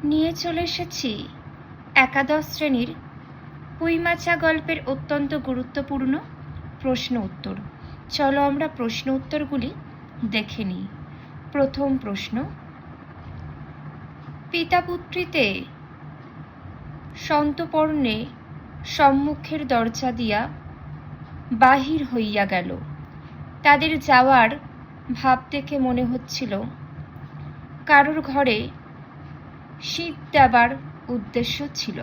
নিয়ে চলে এসেছি একাদশ শ্রেণীর কুইমাচা গল্পের অত্যন্ত গুরুত্বপূর্ণ প্রশ্ন উত্তর। চলো আমরা প্রশ্ন উত্তরগুলি দেখে নিই। প্রথম প্রশ্ন, পিতাপুত্রীতে সন্তপর্ণে সম্মুখের দরজা দিয়া বাহির হইয়া গেল। তাদের যাওয়ার ভাব দেখে মনে হচ্ছিল কারোর ঘরে শীত দেবার উদ্দেশ্য ছিল।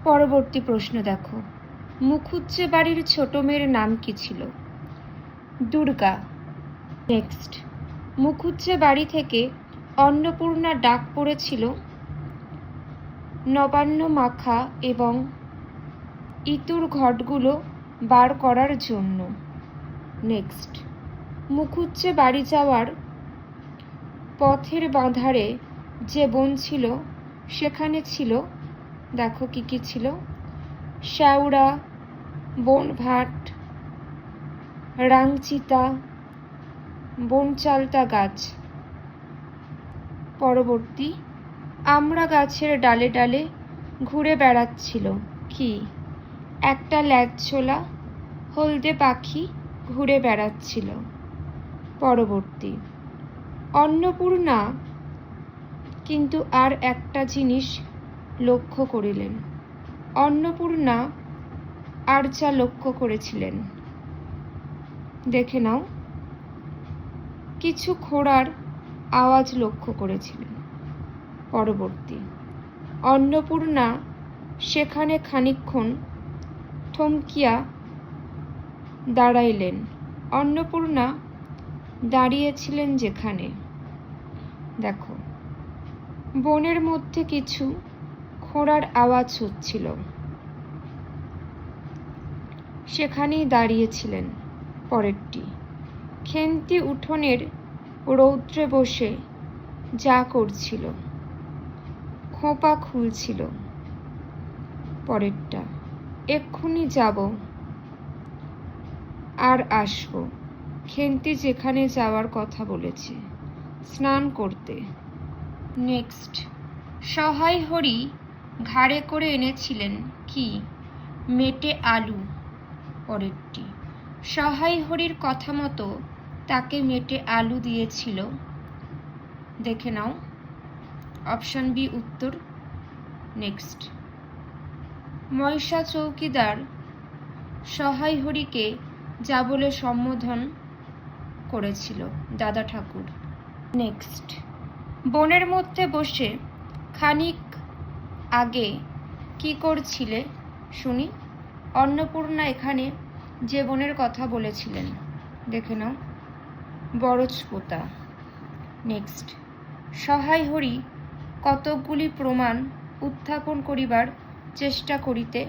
পরবর্তী প্রশ্ন দেখো, মুখুজ্জে বাড়ির ছোট মেয়ের নাম কি ছিল? দুর্গা। নেক্সট, মুখুজ্জে বাড়ি থেকে অন্নপূর্ণা ডাক পড়েছিল নবান্ন মাখা এবং ইতুর ঘটগুলো বার করার জন্য। নেক্সট, মুখুজ্জে বাড়ি যাওয়ার পথের বাঁধারে যে বন ছিল সেখানে ছিল, দেখো কি কি ছিল, শ্যাওড়া, বনভাট, রাংচিতা, বনচালতা গাছ। পরবর্তী, আমড়া গাছের ডালে ডালে ঘুরে বেড়াচ্ছিল কি? একটা ল্যাজঝোলা হলদে পাখি ঘুরে বেড়াচ্ছিল। পরবর্তী, অন্নপূর্ণা কিন্তু আর একটা জিনিস লক্ষ্য করিলেন। অন্নপূর্ণা আর যা লক্ষ্য করেছিলেন দেখে নাও। কিছু খোঁড়ার আওয়াজ লক্ষ্য করেছিলেন। পরবর্তী, অন্নপূর্ণা সেখানে খানিকক্ষণ থমকিয়া দাঁড়াইলেন। অন্নপূর্ণা দাঁড়িয়েছিলেন যেখানে, দেখো, বনের মধ্যে কিছু খোঁড়ার আওয়াজ হচ্ছিল, সেখানেই দাঁড়িয়েছিলেন। পরেরটি, খেন্তি উঠোনের রৌদ্রে বসে যা করছিল, খোঁপা খুলছিল। পরেরটা, এক্ষুনি যাব আর আসবো। খেন্তি যেখানে যাওয়ার কথা বলেছে, স্নান করতে। নেক্সট, সহায় হরি ঘাড়ে করে এনেছিলেন কি? মেটে আলু। পরেরটি, সহায় হরির কথা মতো তাকে মেটে আলু দিয়েছিল, দেখে নাও। অপশন বি উত্তর। নেক্সট, ময়সা চৌকিদার সহায় হরিকে যা বলে সম্বোধন করেছিল, দাদা ঠাকুর। নেক্সট, বনের মধ্যে বসে খানিক আগে কি করছিলে শুনি? অন্নপূর্ণা এখানে যে বনের কথা বলেছিলেন দেখে নাও, বরজপোতা। নেক্সট, সহায় হরি কতকগুলি প্রমাণ উত্থাপন করিবার চেষ্টা করিতে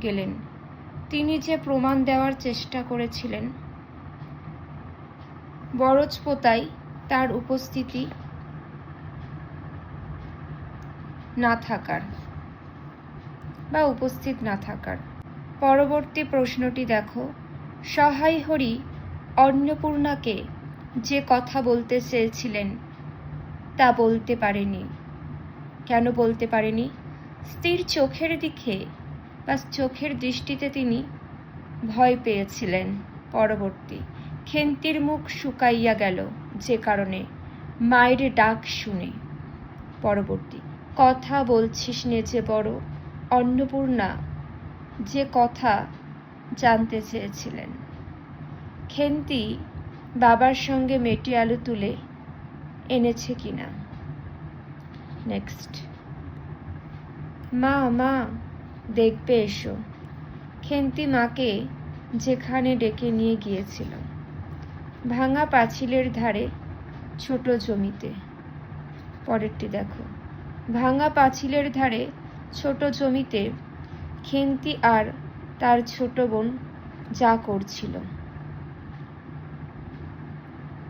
গেলেন। তিনি যে প্রমাণ দেওয়ার চেষ্টা করেছিলেন, বরজপোতায় তার উপস্থিতি না থাকার বা উপস্থিত না থাকার। পরবর্তী প্রশ্নটি দেখো, সহায় হরি অন্নপূর্ণাকে যে কথা বলতে চেয়েছিলেন তা বলতে পারেনি। কেন বলতে পারেনি? স্ত্রীর চোখের দিকে বা চোখের দৃষ্টিতে তিনি ভয় পেয়েছিলেন। পরবর্তী, খেন্তির মুখ শুকাইয়া গেল যে কারণে, মায়ের ডাক শুনে। পরবর্তী, কথা বলছিস নে যে বড়। অন্নপূর্ণা যে কথা জানতে চেয়েছিলেন। খেন্তি বাবার সঙ্গে মেটে আলু তুলে এনেছে কিনা। নেক্সট, মা মা দেখবে এসো। খেন্তি মাকে যেখানে ডেকে নিয়ে গিয়েছিল, ভাঙা পাঁচিলের ধারে ছোট জমিতে। পরেরটি দেখো, ভাঙা পাঁচিলের ধারে ছোট জমিতে খেন্তি আর তার ছোট বোন যা করছিল,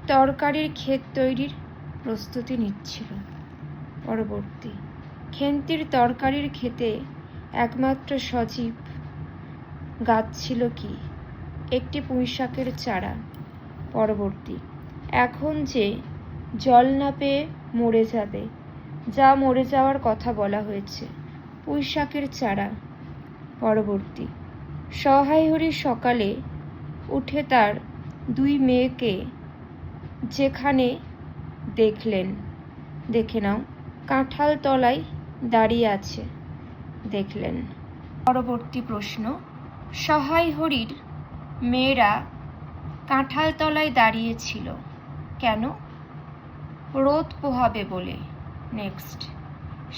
তরকারির ক্ষেত তৈরির প্রস্তুতি নিচ্ছিল। পরবর্তী, খেন্তির তরকারির ক্ষেতে একমাত্র সজীব গাছ ছিল কি? একটি পুঁইশাকের চারা। পরবর্তী, এখন যে জল না পেয়ে মরে যাবে যা মরে যাওয়ার কথা বলা হয়েছে। পুঁইশাকের চারা। পরবর্তী, সহায় হরি সকালে উঠে তার 2 মেয়েকে যেখানে দেখলেন, দেখে নাও, কাঁঠাল তলায় দাঁড়িয়ে আছে দেখলেন। পরবর্তী প্রশ্ন, সহায় হরির মেয়েরা কাঁঠাল তলায় দাঁড়িয়েছিল কেন? রোদ পোহাবে বলে। নেক্সট,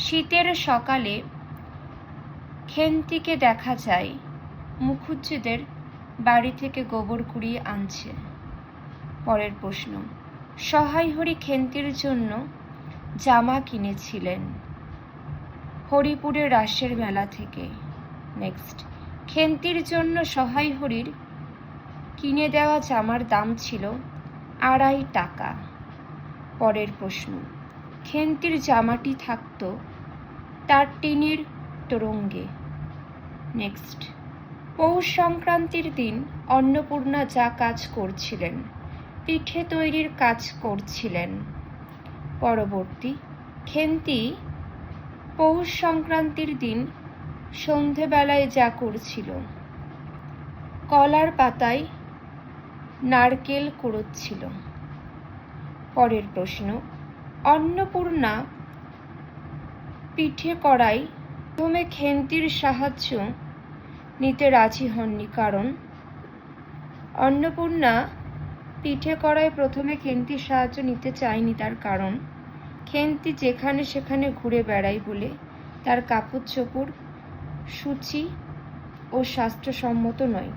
শীতের সকালে খেন্তিকে দেখা যায় মুখুজ্জেদের বাড়ি থেকে গোবর কুড়িয়ে আনছে। পরের প্রশ্ন, সহায় হরি খেন্তির জন্য জামা কিনেছিলেন হরিপুরের রাসের মেলা থেকে। নেক্সট, খেন্তির জন্য সহায় হরির কিনে দেওয়া জামার দাম ছিল 2.5 টাকা। পরের প্রশ্ন, খেন্তির জামাটি থাকত তার টিনের তোরঙ্গে। নেক্সট, পৌষ সংক্রান্তির দিন অন্নপূর্ণা যা কাজ করছিলেন, পিঠে তৈরির কাজ করছিলেন। পরবর্তী, খেন্তি পৌষ সংক্রান্তির দিন সন্ধেবেলায় যা করছিল, কলার পাতায় নারকেল কুড়োচ্ছিল। পরের প্রশ্ন, অন্নপূর্ণা পিঠে কড়াই প্রথমে খেন্তির সাহায্য নিতে রাজি হননি, কারণ অন্নপূর্ণা পিঠে কড়াই প্রথমে খেন্তির সাহায্য নিতে চায়নি, তার কারণ খেন্তি যেখানে সেখানে ঘুরে বেড়ায় বলে তার কাপড় চোপড় সূচি ও স্বাস্থ্যসম্মত নয়।